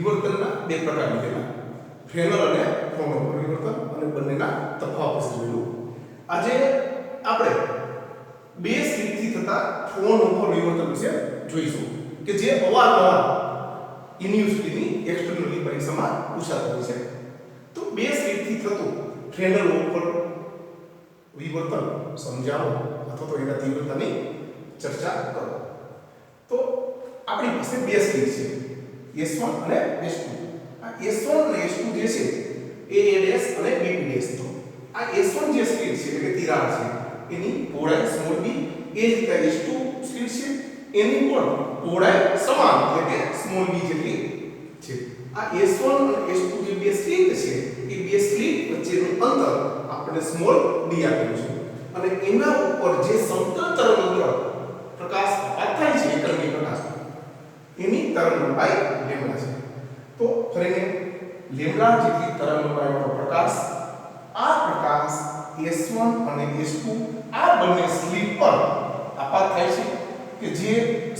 વિવર્તનના બે પ્રકાર લીધેલા, ફ્રેનલ અને ફ્રોનલ પરિવર્તન, અને બંનેના તફાવત જોયું. આજે આપણે બે સ્લિપથી થતા ફ્રોનલ પરિવર્તન વિશે જોઈશું કે જે અવારનવાર યુનિવર્સિટીની એક્સટર્નલી પરીક્ષામાં પૂછાતા હોય છે. તો બે સ્લિપથી થતું ફ્રેનલ ઉપર વિવર્તન સમજાવો અથવા તો એના તીવ્રતાની ચર્ચા કરો. તો આપણી પાસે બે સ્લિપ છે, S1 અને S2. આ S1 અને S2 જે છે AA' અને BP'. તો આ S1 જે સ્લિપ છે એટલે કે તિરાડ છે એની પહોળાઈ સ્મોલ b, એ જ રીતે S2 સ્લિપ છે એની પણ પહોળાઈ સમાન એટલે કે સ્મોલ b જેટલી છે. આ S1 અને S2 જે બે સ્લિપ છે એ બે સ્લિપ વચ્ચેનું અંતર આપણે સ્મોલ d આપેલું છે, અને એના ઉપર જે સમતલ તરંગલંબાઇ પ્રકાશ આપાત થાય છે એકલની પ્રકાશ એની તરંગલંબાઇ લેમ્ડા છે. તો ફરીને લેમ્ડા જેટલી તરંગલંબાઇનો પ્રકાશ, આ પ્રકાશ S1 અને S2 આ બંને સ્લિપ પર આપાત થાય છે કે જે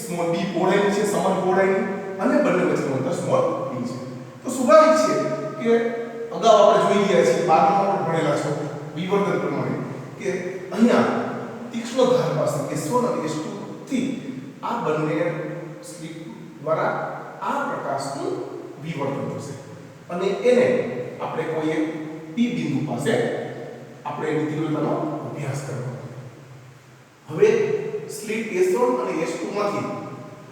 સ્મોલ b પહોળાઈની છે, સમાન પહોળાઈની, અને બંને વચ્ચેનું અંતર સ્મોલ b છે. તો સ્વાભાવિક છે કે અગાઉ આપણે જોઈ ગયા છીએ, 12માં પણ ભણેલા છો વિવર્તન પ્રમાણે, કે અહીંયા તીક્ષ્ણ ધાર પાસે S1 અને S2 થી આ બંને સ્લિપ દ્વારા આ પ્રકાશનું વિવર્તન થશે, અને એને આપણે કોઈ એક P બિંદુ પાસે આપણે એની તીવ્રતાનો અભ્યાસ કરવાનો. હવે સ્લિટ S1 અને S2 માંથી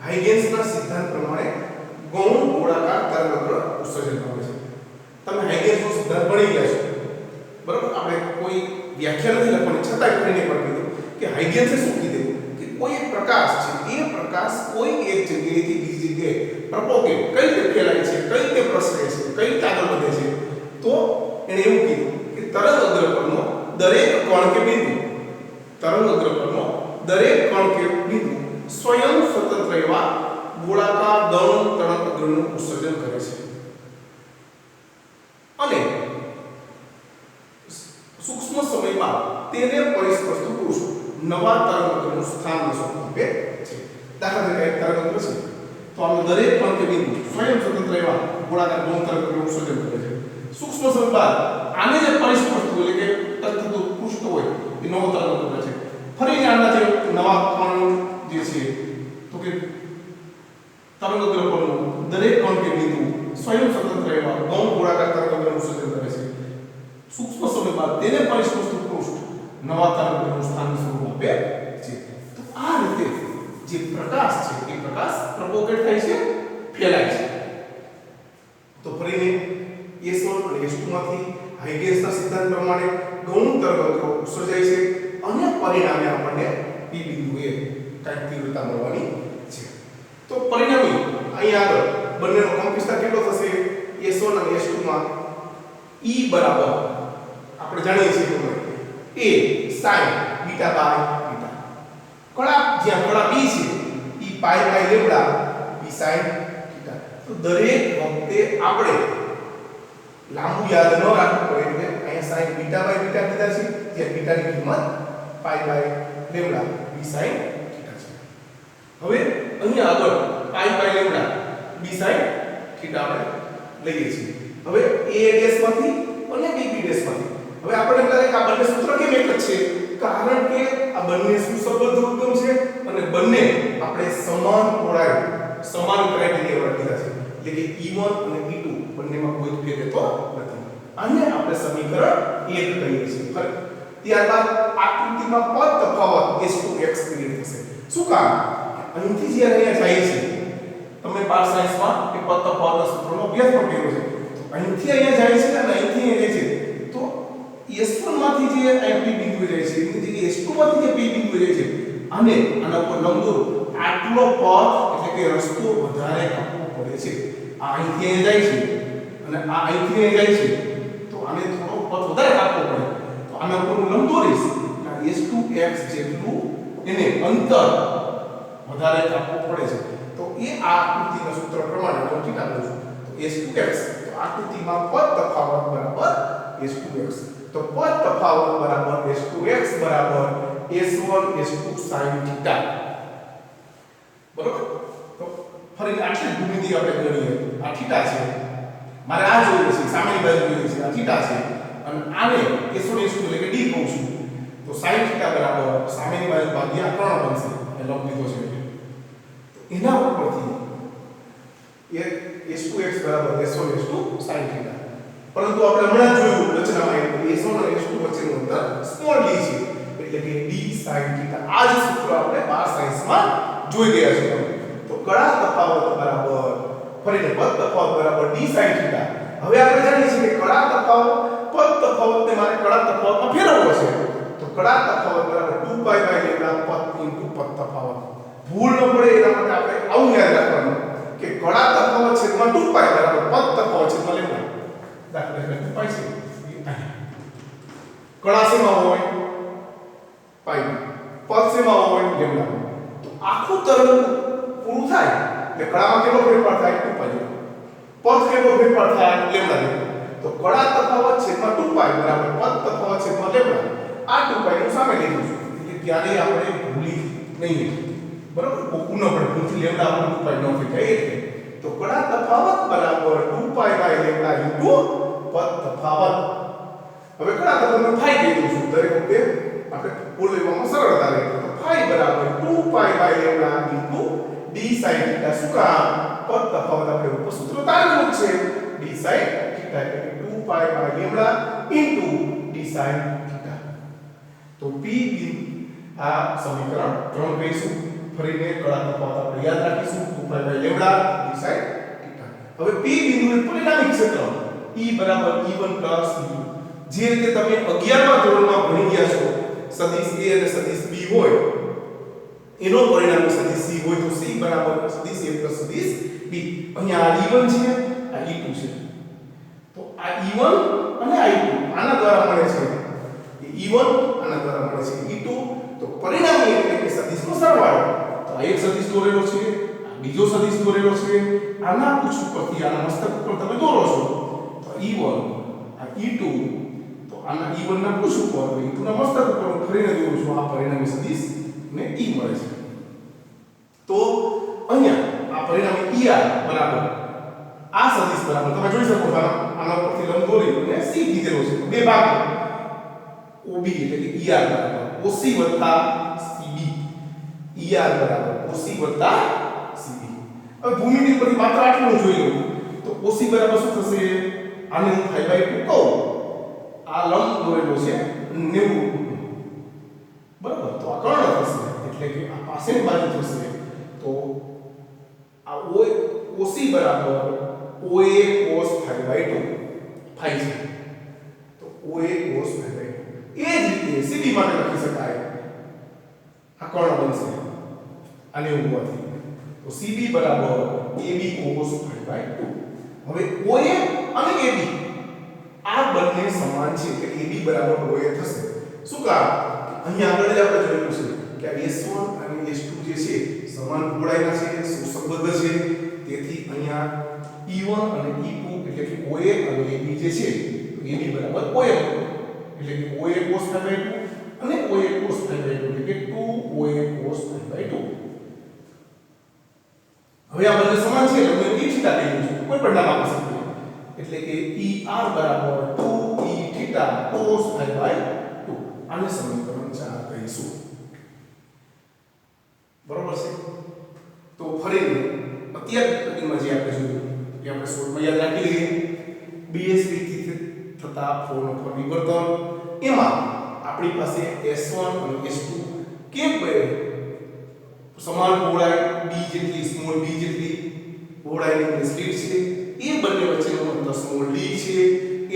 હાઇગેન્સના સિદ્ધાંત પ્રમાણે ગૌણ ગોળાકાર તરંગગ્ર ઉત્સર્જન પામે છે. તમે હાઇગેન્સનો સિદ્ધાંત ભણી ગયા છો, બરાબર? આપણે કોઈ વ્યાખ્યા નથી લખવાની, છતાં ફરીને પણ કીધું કે હાઇગેન્સે શું કીધું કે કોઈ એક પ્રકાશ છે, એ પ્રકાશ કોઈ એક જગ્યાએથી બીજી જગ્યાએ પ્રોપોગેટ કઈ રીતે ફેલાય છે, કઈ રીતે પ્રસરે છે, કઈ રીતે આગળ વધે છે. તો એણે એવું કીધું કે તરંગઅગ્ર પરનો દરેક કણ કે બિંદુ, તરંગઅગ્ર પરનો દરેક કણ કે બિંદુ સ્વયં સ્વતંત્ર એવા ગોળાકાર ગૌણ તરંગઅગ્રનું ઉત્સર્જન કરે છે, અને સૂક્ષ્મ સમયમાં તેને પરિસ્પર્શતું પુરુષ નવા તરંગઅગ્રનું સ્થાન આપે છે. દાખલા તરીકે એક તરંગઅગ્ર છે, તો આમાં દરેક કણ કે બિંદુ સ્વયં સ્વતંત્ર એવા ગોળાકાર ગૌણ તરંગઅગ્રનું ઉત્સર્જન કરે છે. સૂક્ષ્મ સમય બાદ આને જે પરિસ્પર્શતું એટલે કે તત્વતું પૃષ્ઠ હોય એ નવો તરંગઅગ્ર છે. ફરીને આના જે નવા કણ જે છે, તો કે તરંગઅગ્ર પરનું દરેક કણ કે બિંદુ સ્વયં સ્વતંત્ર એવા ગૌણ ગોળાકાર તરંગઅગ્રનું ઉત્સર્જન કરે છે. સૂક્ષ્મ સમય બાદ તેને પરિસ્પર્શતું પૃષ્ઠ નવા તરંગઅગ્રનું સ્થાન સ્વરૂપ આપે છે. તો આ રીતે જે પ્રકાશ છે એ પ્રકાશ પ્રોપોગેટ થાય છે, ફેલાય છે. તો ફરીને S1 અને S2 માંથી હાઇગેન્સના સિદ્ધાંત પ્રમાણે ગૌણ તરંગઅગ્ર ઉત્સર્જાય છે, અને પરિણામે આપણને P બિંદુએ કાંઈક તીવ્રતા મળવાની છે. તો પરિણામી અહીંયા આગળ બંનેનો કંપવિસ્તાર કેટલો થશે? S1 અને S2 માં E બરાબર આપણે જાણીએ છીએ કે A sin beta by beta. કળા જ્યાં કળા B છે E pi by lambda B sin theta. તો દરેક વખતે આપણે લાંબુ યાદ ન રાખવું પડે એટલે અહીંયા sin બીટા બાય બીટા કીધા છે, જ્યાં બીટાની કિંમત pi by lambda B sin theta છે. હવે અહીંયા આગળ pi by lambda B sin theta આપણે લઈએ છીએ. હવે A' માંથી અને B' માંથી હવે આપણે એમ લાગે કે આ બંને સૂત્ર કેમ એક જ છે? કારણ કે આ બંને સુસંબદ્ધ ઉદ્ગમ છે, અને બંને આપણે સમાન પહોળાઈ, સમાન ક્રાઇટેરિયા વાળા કીધા છે, એટલે કે E1 અને E2 બંનેમાં કોઈ ભેદ તો નથી. આને આપણે સમીકરણ 1 કહીએ છીએ. ત્યારબાદ આકૃતિમાં પદ તફાવત S2x ક્રિએટ થશે. શું કામ? અહીંથી જ્યારે અહીંયા જાય છે, તમે બાર સાયન્સમાં એ પદ તફાવતના સૂત્રનો અભ્યાસ પણ કર્યો છે. અહીંથી અહીંયા જાય છે અને અહીંથી અહીંયા જાય છે, તો S1 માંથી જે અહીં P બિંદુ જાય છે એની જગ્યાએ S2 માંથી જે P બિંદુ જાય છે, આને આના ઉપર લંબ દોરો. આટલો પથ એટલે કે રસ્તો વધારે કાપવો પડે છે. આ અહીંથી અહીંયા જાય છે અને આ અહીંથી અહીંયા જાય છે, તો આને થોડો પથ વધારે કાપવો પડે. તો આના ઉપર લંબ દોરીશ, S2x જેટલું એને અંતર વધારે કાપવું પડે છે. તો એ આ આકૃતિના સૂત્ર પ્રમાણે હું ઠીક આપું છું. તો S2x, તો આકૃતિમાં પદ તફાવત બરાબર S2x. તો પદ તફાવત બરાબર S2x બરાબર S1 S2 sin θ. બરોબર? તો ફરી આટલી ભૂમિતિ બિંદુથી આપણે ગણીએ આ થીટા છે મારે આ જોઈએ છે સામેની બાજુ જોઈએ છે આ થીટા છે અને આને S1 S2 એટલે કે d કહું છું તો sin થીટા બરાબર સામેની બાજુ ભાગ્યા 3 બનશે એ લંબ લીધો છે તો એના ઉપરથી S2x બરાબર S1 S2 sin થીટા પરંતુ આપણે હમણાં જોયું રચનામાં S1 અને S2 વચ્ચેનું અંતર સ્મોલ d છે એટલે કે d sin થીટા આ જ સૂત્ર આપણે 12 સાયન્સમાં જોઈ ગયા છે તો કડા તફાવત બરાબર ફરીને પદ તફાવત બરાબર d sin થીટા હવે આપણે જાણીએ છીએ કે કડા તફાવત પદ તફાવતને મારે કડા તફાવતમાં ફેરવવો છે તો કડા તફાવત બરાબર 2 પાઈ બાય લેમ્ડા પદ ઇન્ટુ પદ તફાવત ભૂલ ન પડે એના માટે આપણે આવું યાદ રાખવાનું કે કડા તફાવત છેદમાં 2 પાઈ બરાબર પદ તફાવત છેદમાં લેમ્ડા દાખલા તરીકે 2 પાઈ છે કડા શેમાં હોય પાઈ પદ શેમાં હોય લેમ્ડા તો આખું તરંગ પૂરું થાય એટલે કડામાં કેટલો ફેરફાર થાય 2 પાઈ પદ કેટલો ફેરફાર થાય લેમ્ડા તો કડા તફાવત છેદમાં 2 પાઈ બરાબર પદ તફાવત છેદમાં લેમ્ડા આ 2 પાઈ નું સામે લઈ જઈશું એટલે ક્યારેય આપણે ભૂલી નહીં બરાબર કોકું ન પડે ભૂલથી લેમ્ડા આપણે 2 પાઈ ન થઈ જાય એટલે તો કડા તફાવત બરાબર 2 પાઈ બાય લેમ્ડા ઇન્ટુ પદ તફાવત હવે કડા તફાવતને ફાઈ કહી દઉં દરેક વખતે આપણે ભૂલ લેવામાં સરળતા રહે તો ફાઈ બરાબર 2 pi by lambda into d sin theta શું કામ પદ તફાવત આપણે ઉપર સૂત્ર તારેલું છે d sin થીટા એટલે કે 2 pi by lambda into d sin theta તો p આ સમીકરણ 3 કહીશું ફરીને કડા તફાવત આપણે યાદ રાખીશું 2 pi by lambda d sin theta હવે p બિંદુએ પરિણામી ક્ષેત્ર E બરાબર E1 E2 જે રીતે તમે 11મા ધોરણમાં ભણી ગયા છો સદિશ A અને સદિશ B હોય એનો પરિણામી સદિશ C હોય તો C બરાબર સદિશ A પ્લસ સદિશ B અહીંયા આ E1 છે આ E2 છે તો આ E1 અને આ E2 આના દ્વારા મળે છે E1 આના દ્વારા મળે છે E2 તો પરિણામી એટલે કે સદિશનો સરવાળો તો આ એક સદિશ દોરેલો છે આ બીજો સદિશ દોરેલો છે આના પૂછ ઉપરથી આના મસ્તક ઉપર તમે દોરો છો તો E1 આ E2 તો આના E1 ના પૂછ ઉપર E2 ના મસ્તક ઉપર ફરીને દોરું છું આ પરિણામી સદિશ ને E મળે છે તો અહીંયા આ પરિણામી ER બરાબર આ સદિશ બરાબર તમે જોઈ શકો છો આના ઉપરથી લંબ દોરી અને C કીધેલો છે બે ભાગ OB એટલે કે ER બરાબર OC CB ER બરાબર OC CB હવે ભૂમિતિ પરથી માત્ર આટલું જોઈ લો તો OC બરાબર શું થશે આને હું 5/2 કહું આ લંબ દોરેલો છે 90 બરાબર તો આ કર્ણ થશે એટલે કે આ પાસેની બાજુ થશે તો આ OC બરાબર OA cos 5/2 5 છે તો OA cos 5/2 એ જ રીતે CB માટે લખી શકાય આ કર્ણ બનશે આની ઉપરથી તો CB બરાબર AB cos 5/2 હવે OA અને AB આ બંને સમાન છે કે AB બરાબર OA થશે શું કામ અહીંયા આગળ જ આપણે જોયું છે કે S1 અને S2 જે છે સમાન પહોળાઈના છે સુસંબદ્ધ છે તેથી અહીંયા E1 અને E2 એટલે કે OA અને AB જે છે તો AB બરાબર OA એટલે કે OA cos 5/2 અને OA cos 5/2 એટલે કે 2OA cos 5/2 હવે આ બંને સમાન છે એટલે હું E થીટા લઈ લઉં છું કોઈ પણ નામ આપી શકીએ એટલે કે ER બરાબર 2E થીટા cos 5/2 આને સમીકરણ 4 કહીશું બરોબર છે તો ફરીને અત્યાર સુધીમાં જે આપણે જોયું એ આપણે શોર્ટમાં યાદ રાખી લઈએ BSV થી થતા ફોર્મ પરિવર્તન એમાં આપણી પાસે S1 અને S2 કેમ સમાન પહોળાઈ b જેટલી સ્મોલ b જેટલી પહોળાઈની સ્લિટ છે એ બંને વચ્ચેનો અંતર સ્મોલ d છે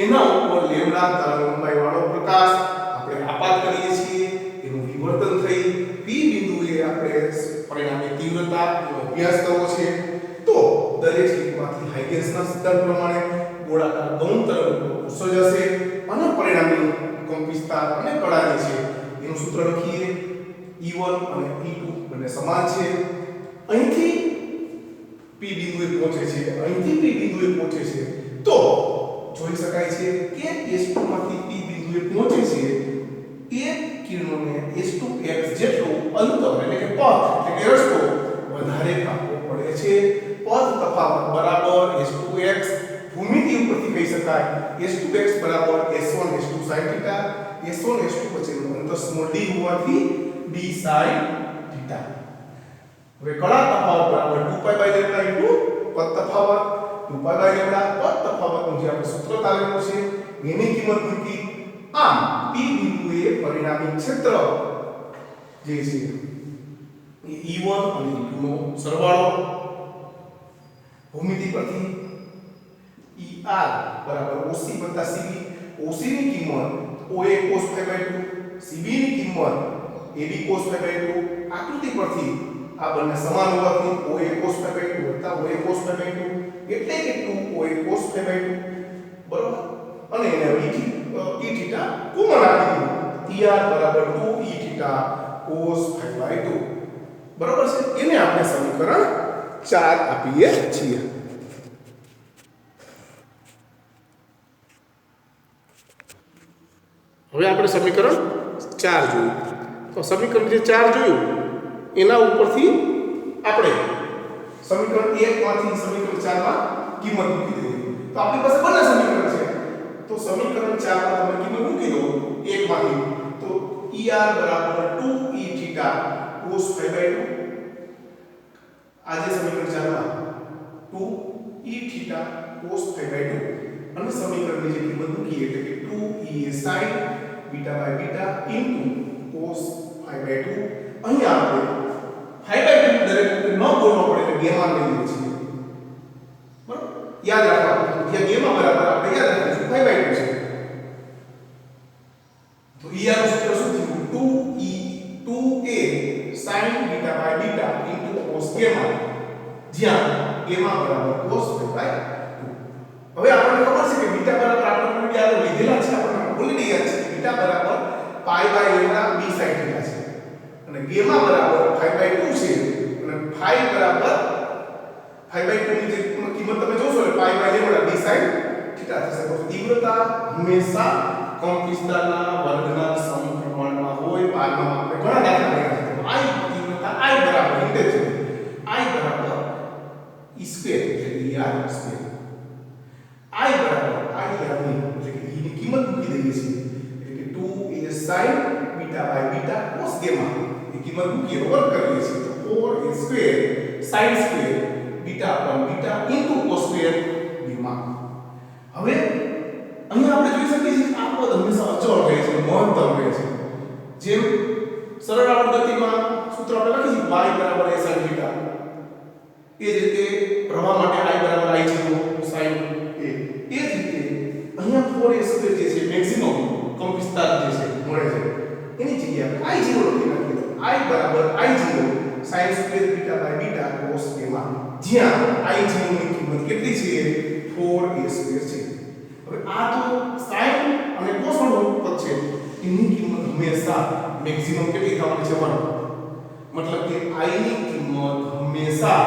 એના ઉપર લેમ્ડા તરંગલંબાઈ વાળો પ્રકાશ આપણે આપાત કરીએ છીએ એનું વિવર્તન થઈ p બિંદુએ આપણે પરિણામી તીવ્રતા અભ્યાસ કરવો છે તો દરેક સ્લિટમાંથી હાઇગેન્સના સિદ્ધાંત પ્રમાણે ગોળાકાર ગૌણ તરંગ ઉત્સર્જશે અને પરિણામી કંપિતતા અને કળા જે છે એનું સૂત્ર લખીએ E1 અને E2 બંને સમાન છે અહીંથી p બિંદુએ પહોંચે છે અહીંથી p બિંદુએ પહોંચે છે તો જોઈ શકાય છે કે S2 માંથી p બિંદુએ પહોંચે છે એ કિરણોને S2x જેટલું અંતર એટલે કે પથ એટલે કે રસ્તો વધારે કાપવો પડે છે પથ તફાવત થાય s2x બરાબર s1 s2 sin theta s1 s2 વચ્ચેનું અંતર સ્મોલ d હોવાથી d sin થીટા હવે કળા તફાવત બરાબર 2π/λ ઇન્ટુ પદ તફાવત 2π/λ પદ તફાવતનું જે આપણે સૂત્ર તારેલું છે એની કિંમત મૂકી આમ p બિંદુએ પરિણામી ક્ષેત્ર જે છે એ E1 અને E2 નો સરવાળો ભૂમિતિ પરથી ER બરાબર OC વત્તા CB OC ની કિંમત OA cos π/2 CB ની કિંમત AB cos π/2 આકૃતિ પરથી આ બંને સમાન હોવાથી OA cos π/2 વત્તા OA cos π/2 એટલે કે 2OA cos π/2 બરાબર અને એને E થીટા કોમન આપી દીધું ER બરાબર 2E થીટા cos π/2 બરાબર છે એને આપણે સમીકરણ 4 આપીએ છીએ હવે આપણે સમીકરણ 4 જોયું તો સમીકરણ જે 4 જોયું એના ઉપરથી આપણે સમીકરણ 1 માંથી સમીકરણ 4 માં કિંમત મૂકી દઈએ તો આપણી પાસે બંને સમીકરણ છે તો સમીકરણ 4 માં તમે કિંમત મૂકી દો 1 માંથી તો ER બરાબર 2E થીટા cos π/2 આજે સમીકરણ 4 માં 2E થીટા cos π/2 અને સમીકરણની જે કિંમત મૂકી એટલે કે 2E sin β/β cos π/2 અહીં આપણે π/2 દરેક ન બોલવો પડે એટલે ગેમા લઈ લઈએ છીએ બરાબર યાદ રાખવાનું કે ગેમા બરાબર આપણે યાદ રાખીશું π/2 છે તો ER નું સૂત્ર શું થયું 2a sin β/β cos gamma જ્યાં gamma બરાબર cos π/2 હવે આપણને ખબર છે કે બીટા બરાબર આપણે યાદ લીધેલા છે આપણને ભૂલી ગયા છે બીટા બરાબર π/λ b sin θ છે અને gamma બરાબર π/2 છે અને phi બરાબર π/2 ની જે કિંમત તમે જોશો એટલે π/λ b sin θ થશે તો તીવ્રતા હંમેશા કંપવિસ્તારના વર્ગના સમપ્રમાણમાં હોય બારમાં આપણે ઘણા દાખલા કર્યા છે તો I તીવ્રતા I બરાબર ઇન્ટેન્સિટી I બરાબર e સ્ક્વેર એટલે r સ્ક્વેર I બરાબર I ની એટલે કે e ની કિંમત મૂકી દઈએ છીએ એટલે કે 2a sin β/β cos gamma એ કિંમત મૂકી વર્ગ કરીએ છીએ તો 4a square sin square β/β cos square gamma હવે અહીં આપણે જોઈ શકીએ છીએ કે આ પદ હંમેશા અચળ રહે છે મહત્તમ રહે છે જેમ સરળ આવર્તનમાં સૂત્ર આપણે લખી છે y બરાબર a sin θ એ જ રીતે પ્રવાહ માટે I બરાબર I0 sin a એ જ રીતે અહીંયા 4a સ્ક્વેર જે છે મેક્સિમમ કંપવિસ્તાર જે છે મળે છે એની જગ્યાએ આપણે I0 લખી નાખીએ તો I બરાબર I0 sin square β/β cos gamma જ્યાં I0 ની કિંમત કેટલી છે 4a સ્ક્વેર છે હવે આ તો sin અને cos વાળું પદ છે એની કિંમત હંમેશા મેક્સિમમ કેટલી થવાની છે 1 મતલબ કે I ની કિંમત હંમેશા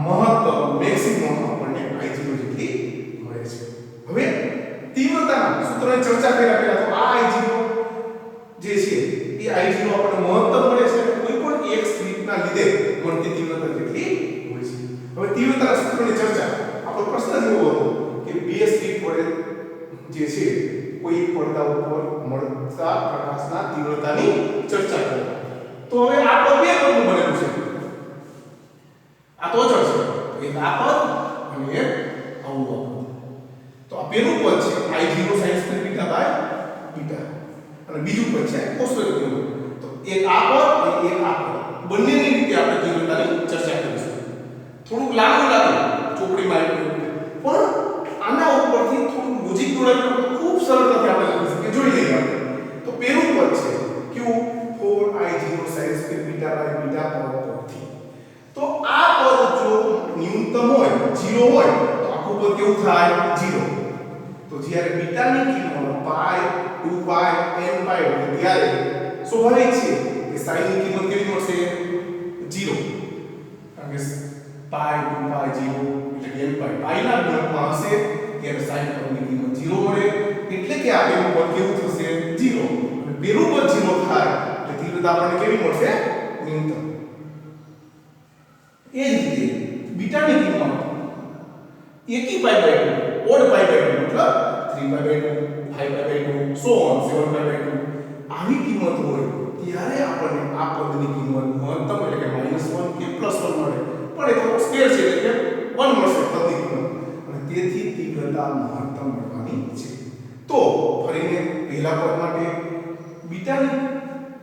મહત્તમ મેક્સિમમ આપણને I0 જેટલી મળે છે હવે તીવ્રતાના સૂત્રની ચર્ચા કર્યા પહેલા તો આ I0 જે છે એ I0 આપણને મહત્તમ મળે છે અને કોઈ પણ એક સ્લિપના લીધે મળતી તીવ્રતા જેટલી હોય છે હવે તીવ્રતાના સૂત્રની ચર્ચા આપણો પ્રશ્ન એવો હતો કે બે સ્લિપ વડે જે છે કોઈ પડદા ઉપર મળતા પ્રકાશના તીવ્રતાની ચર્ચા કરો તો હવે આ પદ બે પદનું બનેલું છે આ તો અચળ છે એક આ પદ અને એક આવું પદ તો આ પેલું પદ છે I0 sin સ્ક્વેર β/β અને બીજું પદ છે cos સ્ક્વેર તો એક આ પદ અને એક આ પદ બંનેની રીતે આપણે તીવ્રતાની ચર્ચા કરીશું થોડુંક લાંબુ લાગે ચોપડીમાં પણ આના ઉપરથી થોડું લોજિક જોડાયેલું તો ખૂબ સરળતાથી આપણે લખી શકીએ જોઈ લઈએ તો પેલું પદ છે q 4I0 sin સ્ક્વેર β/β પદ પરથી તો આ પદ જો ન્યૂનતમ હોય 0 હોય તો આખું પદ કેવું થાય 0 તો જ્યારે બીટાની કિંમત પાઈ 2 પાઈ n પાઈ હોય ત્યારે સ્વાભાવિક છે કે sin ની કિંમત કેવી મળશે 0 કારણ કે પાઈ 2 પાઈ 0 એટલે n પાઈ પાઈ ના ગુણકમાં હશે ત્યારે sin પદની કિંમત 0 મળે એટલે કે આ પેલું પદ કેવું થશે 0 અને પેલું પદ 0 થાય એટલે તીવ્રતા આપણને કેવી મળશે ન્યૂનતમ એ જ રીતે બીટાની કિંમત એકી pi by 2 odd pi by 2 મતલબ 3π/2 5π/2 સો ઓન 7π/2 આવી કિંમત હોય ત્યારે આપણને આ પદની કિંમત મહત્તમ એટલે કે -1 કે +1 મળે પણ એ તો સ્કેર છે એટલે કે 1 મળશે પદની કિંમત અને તેથી તીવ્રતા મહત્તમ મળવાની છે તો ફરીને પહેલા પદ માટે બીટાની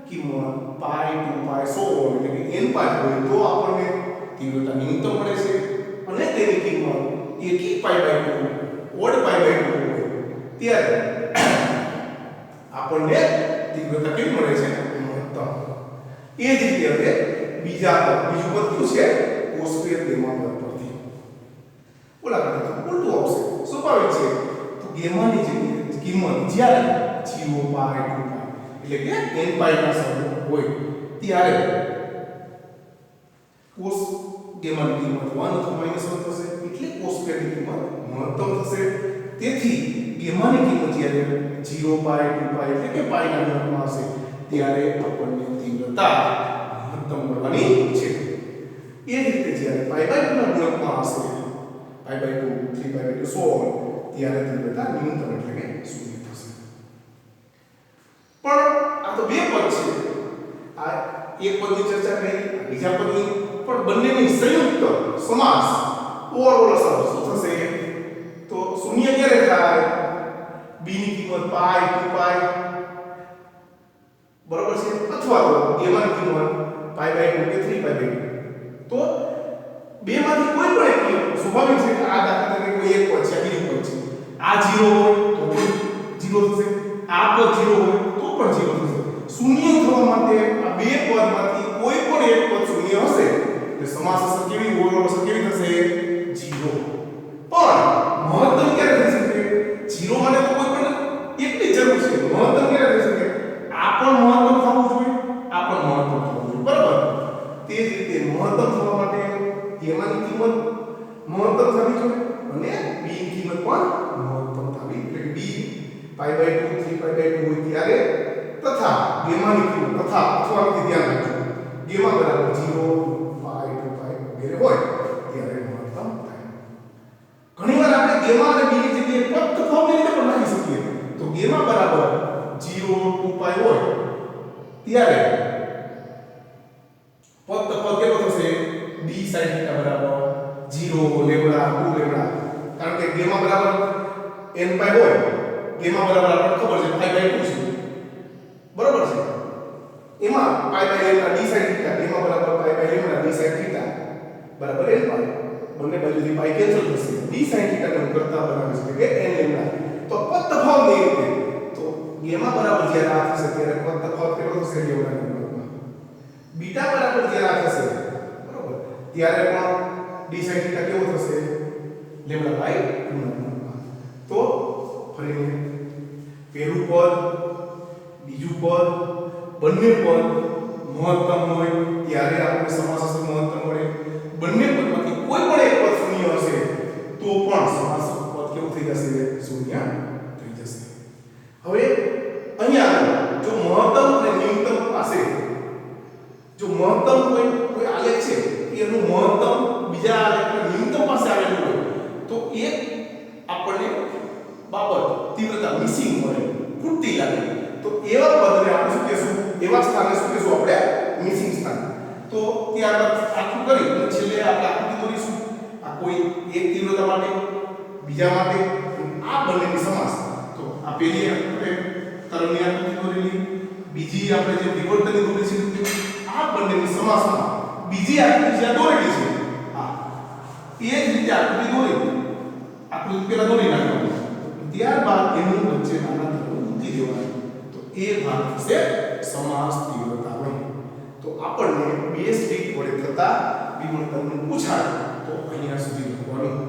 કિંમત π 2π સો ઓન એટલે કે n π હોય તો આપણને તીવ્રતા ન્યૂનતમ મળે છે અને તેની કિંમત એકી π/2 ઓડ π/2 હોય ત્યારે આપણને તીવ્રતા કેવી મળે છે મહત્તમ એ જ રીતે હવે બીજું પદ શું છે cos² ગામા પદ પરથી ઓલા કરતા તો ઉલટું આવશે સ્વાભાવિક છે તો ગામાની જે કિંમત જ્યારે 0 π 2π એટલે કે n π ના સમૂહ હોય ત્યારે cos ગામાની કિંમત 1 અથવા -1 થશે એટલે cos² ની કિંમત મહત્તમ થશે તેથી ગામાની કિંમત જ્યારે 0 π 2π એટલે કે π ના ગુણકમાં હશે ત્યારે આપણને તીવ્રતા મહત્તમ મળવાની છે એ જ રીતે જ્યારે π/2 ના ગુણકમાં હશે π/2 3π/2 સો ઓન ત્યારે તીવ્રતા ન્યૂનતમ એટલે કે 0 થશે પણ આ તો બે પદ છે આ એક પદની ચર્ચા કરી બીજા પદની પણ બંનેની સંયુક્ત સમાસ ઓવરઓલ અસર શું થશે તો શૂન્ય ક્યારે થાય b ની કિંમત π 2π બરોબર છે અથવા તો ગામાની કિંમત π/2 કે 3π/2 તો બે માંથી કોઈ પણ એક કિંમત સ્વાભાવિક છે કે આ દાખલા તરીકે કોઈ એક પદ છે બીજું પદ છે આ 0 હોય તો પણ 0 થશે આ પદ 0 હોય તો પણ 0 થશે શૂન્ય થવા માટે આ બે પદમાંથી કોઈ પણ એક પદ શૂન્ય હશે એટલે સમાસ અસર કેવી ઓવરઓલ અસર કેવી થશે 0 પણ મહત્તમ ક્યારે થઈ શકે 0 માટે તો કોઈ પણ એકની જરૂર છે મહત્તમ ક્યારે થઈ શકે આ પણ મહત્તમ થવું જોઈએ આ પણ મહત્તમ થવું જોઈએ બરાબર તે જ રીતે મહત્તમ થવા માટે ગામાની કિંમત મહત્તમ થવી જોઈએ અને b ની કિંમત પણ મહત્તમ થવી એટલે કે b π/2 3π/2 હોય ત્યારે તથા ગામાની કિંમત તથા અથવા કે ધ્યાન રાખજો ગામા બરાબર 0 π 2π વગેરે હોય ત્યારે મહત્તમ થાય ઘણીવાર આપણે ગામા અને b ની જગ્યાએ ફક્ત ફોર્મ રીતે પણ લખી શકીએ તો ગામા બરાબર 0 2π હોય ત્યારે ફક્ત પદ કેટલો થશે d sin θ બરાબર 0 લેમ્બડા 2 લેમ્બડા કારણ કે ગામા બરાબર n π હોય ગામા બરાબર આપણને ખબર છે π/2 છે બરાબર છે એમાં π/લેમ્બડા d sin θ ગામા બરાબર π/લેમ્બડા d sin θ બરાબર n π બંને બાજુથી π કેન્સલ થશે d sin θ નો કરતા બનાવે છે કે n લેમ્બડા તો પદ તફાવત નહીં રીતે તો ગામા બરાબર જ્યારે આ થશે ત્યારે પદ તફાવત કેટલો થશે લેમ્બડા બીટા બરાબર જ્યારે આ થશે બરાબર ત્યારે પણ d sin θ કેવો થશે લેમ્બડા ગુણનમાં તો ફરીને પહેલું પદ બીજું પદ બંને પદ મહત્તમ હોય ત્યારે આપણે સમાસ અસર મહત્તમ મળે બંને પદમાંથી કોઈ પણ એક પદ શૂન્ય હશે તો પણ સમાસ પદ કેવું થઈ જશે શૂન્ય થઈ જશે હવે અહીંયા જો મહત્તમ અને ન્યૂનતમ પાસે જો મહત્તમ કોઈ આલેખ છે એનું મહત્તમ બીજા આલેખના ન્યૂનતમ પાસે આવેલું હોય તો એક આપણને બાબત તીવ્રતા મિસિંગ મળે ખૂટતી લાગે તો એવા પદને આપણે શું કહેશું એવા સ્થાને શું કહેશું આપણે મિસિંગ સ્થાન તો ત્યારબાદ આખું કરી અને છેલ્લે આપણે આકૃતિ દોરીશું આ કોઈ એક તીવ્રતા માટે બીજા માટે આ બંનેની સમાસ તો આ પહેલી આપણે તરંગની આકૃતિ દોરેલી બીજી આપણે જે વિવર્તનની દોરી છે આ બંનેની સમાસમાં બીજી આકૃતિ જે દોરેલી છે આ એ જ રીતે આકૃતિ દોરી આકૃતિ પહેલા દોરી નાખવાની ત્યારબાદ એનું વચ્ચે નાના તરંગ મૂકી દેવાના તો એ ભાગ થશે સમાસ તીવ્રતાનો તો આપણને બે સ્ટ્રીક વડે થતા વિવર્તનનું પૂછાય તો અહીંયા સુધી લખવાનું